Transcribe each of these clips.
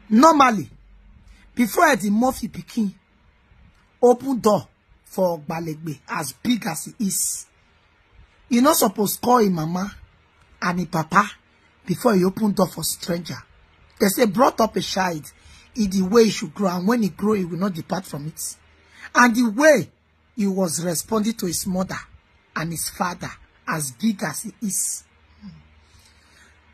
Normally, before Eddie Murphy Pikin open door for Ogbalegbe as big as he is, you not supposed to call him mama and him papa before he open door for stranger. They say brought up a child in the way he should grow, and when he grow, he will not depart from it. And the way he was responding to his mother and his father, as big as he is.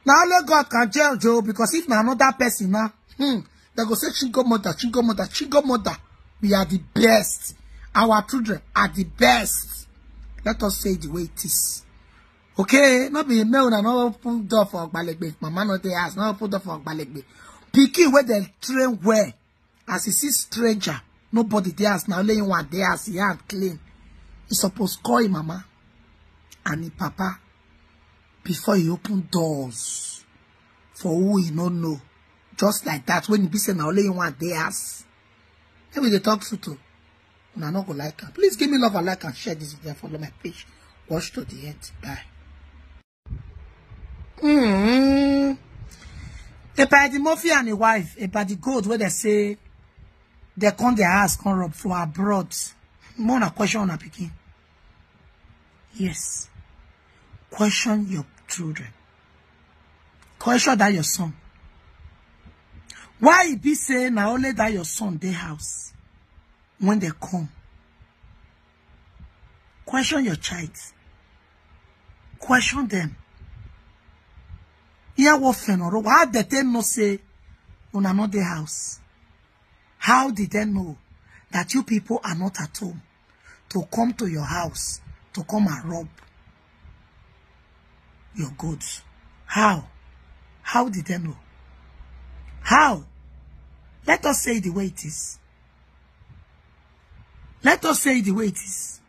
Now only God can judge Joe, because if na another person now, they go say chingo mother, chingo mother, chingo mother. We are the best. Our children are the best. Let us say the way it is. Okay, not be a male and not open door for Ogbalegbe. Mama not there has not open door for Ogbalegbe. Pikin where they train where, as he sees stranger, nobody there has now laying one there as he hand clean. He supposed to call him mama and him papa before he open doors for who he don't know. Just like that, when he be saying now laying one there as. Maybe they talk to. I'm not gonna like her. Please give me love and like and share this video. Follow my page. Watch to the end. Bye. Epa Eddie Murphy and his wife, Epa the gold where they say they come their house come up for abroad. More a question on a Pikin. Yes. Question your children. Question that your son. Why it be saying now only that your son they house when they come? Question your child. Question them. Yeah, what phenomenal. Why did they not say on another house? How did they know that you people are not at home to come to your house to come and rob your goods? How? How did they know? How? Let us say the way it is. Let us say the way it is.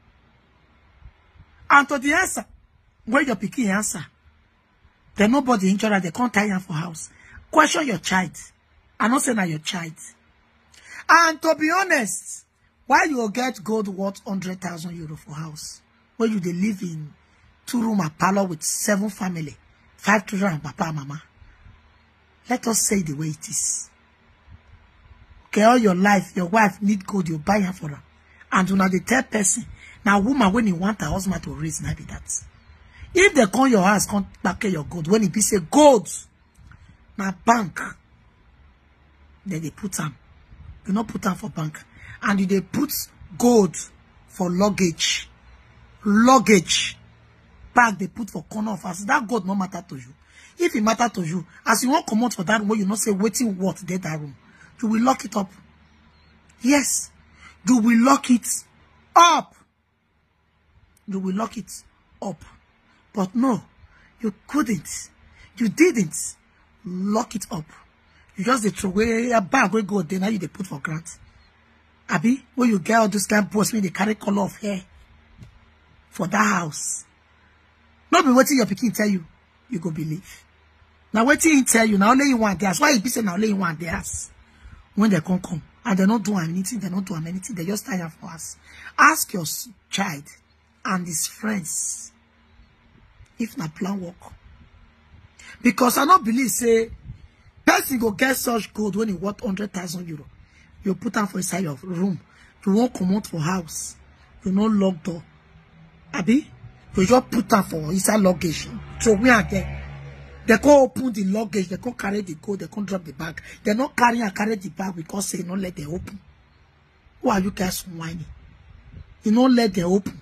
And to the answer, where your Pikin answer, then nobody injured, they can't tie him for house. Question your child. I'm not saying that your child. And to be honest, why you get gold worth 100,000 euro for house? Where you they live in 2-room a parlor with 7 family, 5 children and papa and mama. Let us say the way it is. Okay, all your life, your wife need gold, you buy her for her. And you know the third person. Now, woman, when you want her husband to raise, maybe that. If they call your house, come back your gold. When it be say gold, now bank, then they put them. You not put them for bank. And they put gold for luggage. Luggage. Bag they put for corner of house. That gold no matter to you. If it matter to you, as you won't come out for that room, you not say waiting what there that room. You will lock it up. Yes. You will lock it up. You will lock it up. But no, you couldn't. You didn't lock it up. You just throw away a bag where go there, now you they put for grant. Abi, when you get all this kind of post, when they carry color of hair for that house. Not be waiting your Pikin tell you, you go believe. Now waiting he tell you, now only you want theirs. Why you be saying now only you want theirs? When they come, and they not do anything, they not do anything, they just tire for us. Ask your child and his friends if na plan work. Because I don't believe, say, person go get such gold when he worth 100,000 euro. You put them for inside your room. You won't come out for house. You no lock door. Abi? You just put them for inside luggage. So we are there. They can open the luggage, they can carry the gold, they can drop the bag. They're not carrying and carry the bag because they don't let them open. Who are you guys whining? You don't let them open.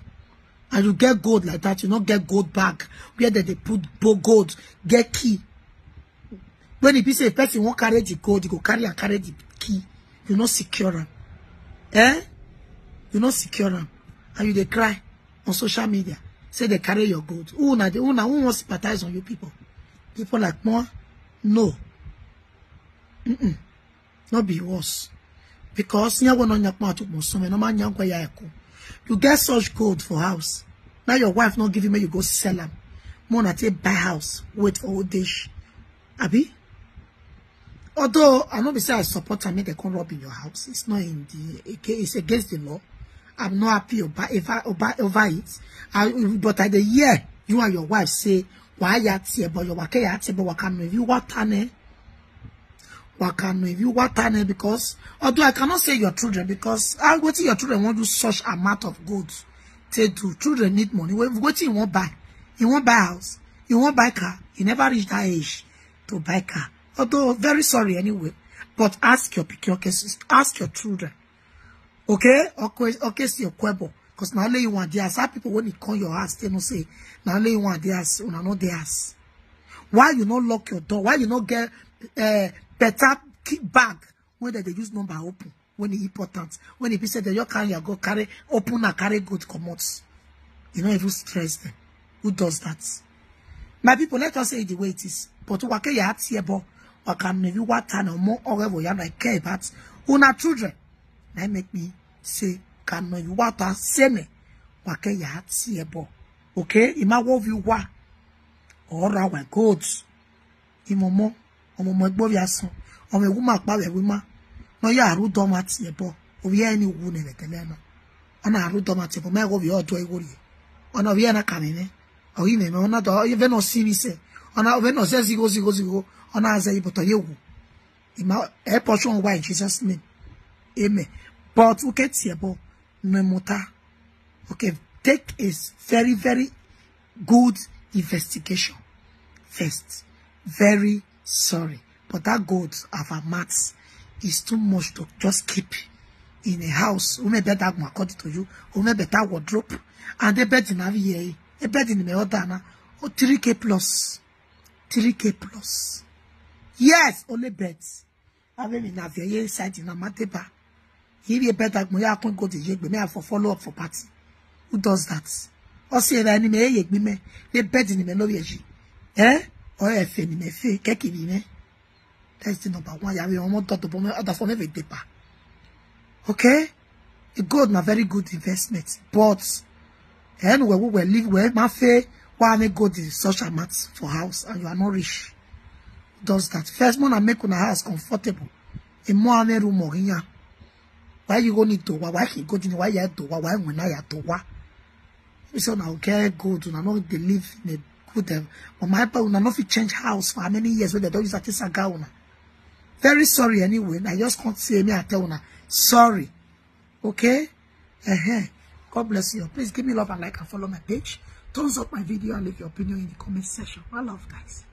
And you get gold like that, you don't get gold bag. Where they put gold, get key. When it say a person won't carry the gold, you go carry and carry the key. You not secure them. Eh? You not secure them. And you they cry on social media. Say they carry your gold. Who won't sympathize on you people? People like more? No. Not be worse. Because you get such gold for house. Now your wife not giving me, you go sell them. More than take buy house. Wait for old dish. Abi? Although I know be say I support and make they come rob in your house. It's not in the it's against the law. I'm not happy over it. But at the year you and your wife say why you but your waka but waka no you what if you want because although I cannot say your children because I go to your children won't do such amount of goods. They do. Children need money. What you won't buy? You won't buy house. You won't buy car. You never reach that age to buy car. Although very sorry anyway. But ask your ask your children. Okay? Okay, see your quebo. Because now you want theirs. Some people when it call your house, they don't say now you want theirs, you know theirs. Why you not lock your door? Why you not get better bag when they use number open? When it's important. When it be said that you carry your go carry open and carry good commodities. You know, even stress them. Who does that? My people, let us say it the way it is. But what can you have here, but what can maybe what time or more or whatever you like care about una children? That make me say, can you what I say me? What can you have here, but okay? Ima what you wa or our goods. Imomo, omo boviason, or a woman by a woman. No, ya ru domat ye bo. Ovi any wound in the teleno. On a ru domat, but my go be all to a worry. On a Vienna canine. Or even on a even no see me say. On aven says he goes, on a say, but a you. In my air portion why Jesus' name. Amen. But we get here, bo. No mota. Okay, take is very, very good investigation. First, very sorry. But that goods of our mats is too much to just keep in a house. Who may better according to you, who may better wardrobe, and they bed in a bed in the Meodana, or 3K plus. 3K plus. Yes, only beds. I mean, in a very side in a mateba. He be a better Moya can go to Yeg, me for follow up for party. Who does that? Or say that any may Yeg me, they bed in the Meloviaji. Eh? Or a fin in a fake, keki. That's the number one. You have to do other form of paper. Okay? A gold na very good investment. But anyway, we will live where my fair one go to such amounts for house and you are not rich. Does that. First one I make on a house comfortable. A more room or here. Why you go need to why he go to why you to why when I have to wa? So now get good and I know they live in a good but my people will not change house for how many years when they don't use a tisagauna. Very sorry anyway. I just can't say me. I tell you, sorry. Okay? God bless you. Please give me love and like and follow my page. Thumbs up my video and leave your opinion in the comment section. I love guys.